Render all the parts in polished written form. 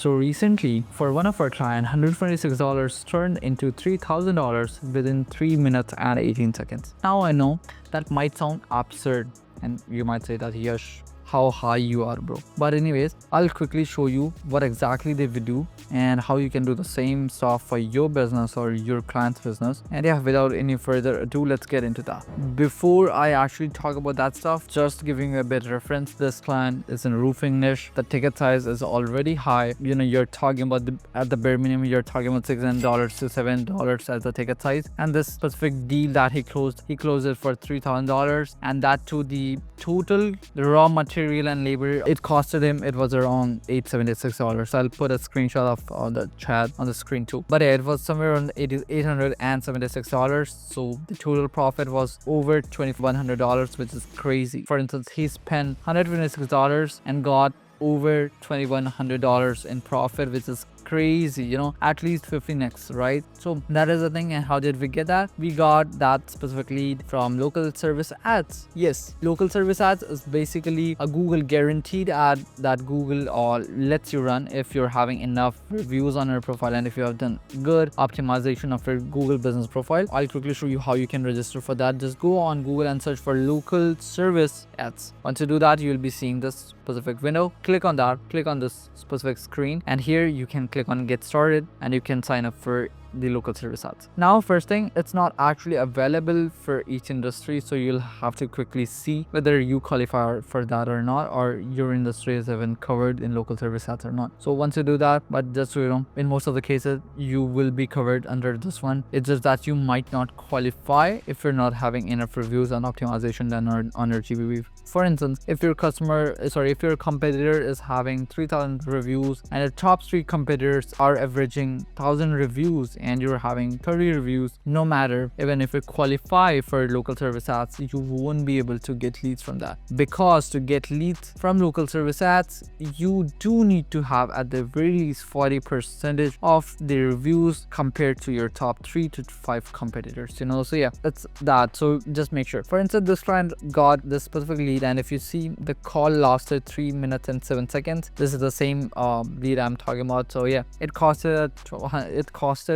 So recently, for one of our clients, $126 turned into $3,000 within 3 minutes and 18 seconds. Now I know that might sound absurd and you might say that, Yash, how high you are, bro. But anyways, I'll quickly show you what exactly they will do and how you can do the same stuff for your business or your client's business. And yeah, without any further ado, let's get into that. Before I actually talk about that stuff, just giving you a bit of reference, this client is in roofing niche. The ticket size is already high. You know, you're talking about at the bare minimum, you're talking about $6 to $7 as the ticket size. And this specific deal that he closed it for $3,000, and that too, the total raw material and labor it costed him, it was around $876. I'll put a screenshot of the chat on the screen too. But yeah, it was somewhere around $876. So the total profit was over $2,100, which is crazy. For instance, he spent $126 and got over $2,100 in profit, which is crazy, you know, at least 15x, right? So that is the thing. And how did we get that? We got that specific lead from local service ads. Yes, local service ads is basically a Google guaranteed ad that Google lets you run if you're having enough reviews on your profile and if you have done good optimization of your Google business profile. I'll quickly show you how you can register for that. Just go on Google and search for local service ads. Once you do that, you'll be seeing this specific window. Click on that, click on this specific screen, and here you can click on get started and you can sign up for the local service ads. Now, first thing, it's not actually available for each industry, so you'll have to quickly see whether you qualify for that or not, or your industry is even covered in local service ads or not. So once you do that, but just so you know, in most of the cases you will be covered under this one. It's just that you might not qualify if you're not having enough reviews and optimization done on your GBV. For instance, if your competitor is having 3,000 reviews and the top 3 competitors are averaging 1,000 reviews and you're having 30 reviews, no matter, even if you qualify for local service ads, you won't be able to get leads from that. Because to get leads from local service ads, you do need to have at the very least 40% of the reviews compared to your top 3 to 5 competitors, you know. So yeah, that's that. So just make sure. For instance, this client got this specific lead, and if you see, the call lasted 3 minutes and 7 seconds. This is the same lead I'm talking about. So yeah, it costed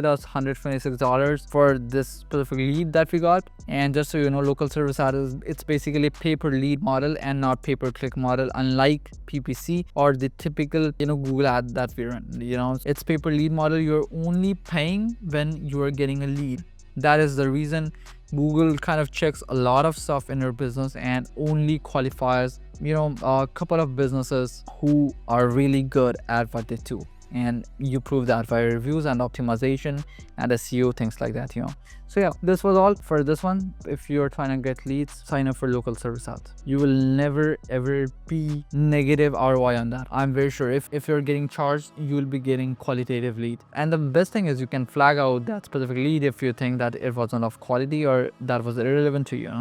us $126 for this specific lead that we got. And just so you know, local service ad it's basically pay per lead model and not pay per click model, unlike PPC or the typical, you know, Google ad that we run. You know, it's pay per lead model. You're only paying when you are getting a lead. That is the reason Google kind of checks a lot of stuff in your business and only qualifies, you know, a couple of businesses who are really good at what they do. And you prove that via reviews and optimization and SEO, things like that, you know. So yeah, this was all for this one. If you're trying to get leads, sign up for local service ads. You will never ever be negative ROI on that. I'm very sure if you're getting charged, you will be getting qualitative lead. And the best thing is you can flag out that specific lead if you think that it wasn't of quality or that was irrelevant to you,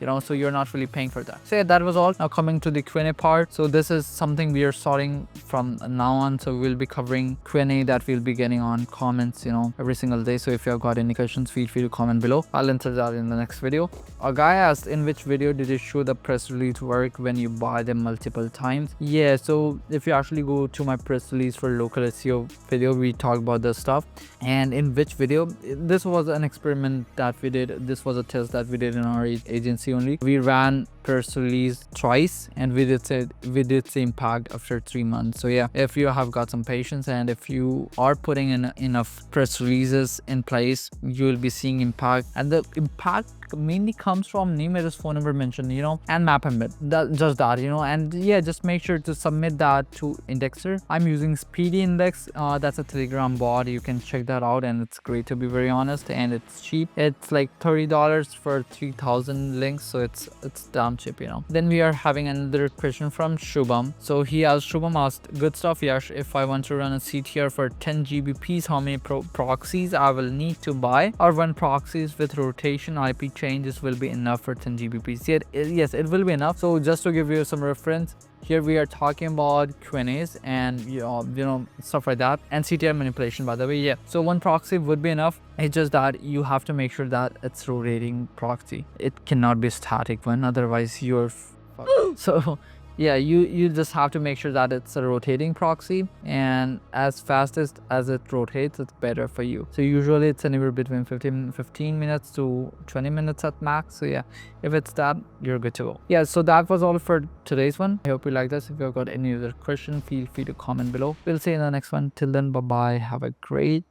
you know, so you're not really paying for that. So yeah, that was all. Now coming to the Q&A part. So this is something we are starting from now on. So we'll be covering Q&A that we'll be getting on comments, you know, every single day. So if you have got any questions, feel free to comment below. I'll answer that in the next video. A guy asked, in which video did you show the press release work when you buy them multiple times? Yeah, so if you actually go to my press release for local SEO video, we talk about this stuff. And in which video? This was an experiment that we did. This was a test that we did in our agency only. We ran press release twice and we did the impact after 3 months. So yeah, if you have got some patience and if you are putting in enough press releases in place, you will be seeing impact. And the impact mainly comes from name, address, phone number mentioned, you know, and map embed. Just that, you know. And yeah, just make sure to submit that to Indexer. I'm using Speedy Index. That's a Telegram bot. You can check that out and it's great, to be very honest, and it's cheap. It's like $30 for 3,000 links, so it's damn cheap, you know. Then we are having another question from Shubham. So Shubham asked, good stuff, Yash. If I want to run a CTR for 10 GBPs, how many proxies I will need to buy, or 1 proxies with rotation IP changes will be enough for 10 GBPs? Yes, it will be enough. So just to give you some reference, here we are talking about Q&As and you know stuff like that, and CTR manipulation, by the way. Yeah, so 1 proxy would be enough. It's just that you have to make sure that it's rotating proxy. It cannot be a static one, otherwise you're fucked. So yeah, you just have to make sure that it's a rotating proxy, and as fastest as it rotates, it's better for you. So usually it's anywhere between 15 minutes to 20 minutes at max. So yeah, if it's that, you're good to go. Yeah, so that was all for today's one. I hope you like this. If you've got any other question, feel free to comment below. We'll see you in the next one. Till then, bye bye. Have a great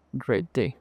day.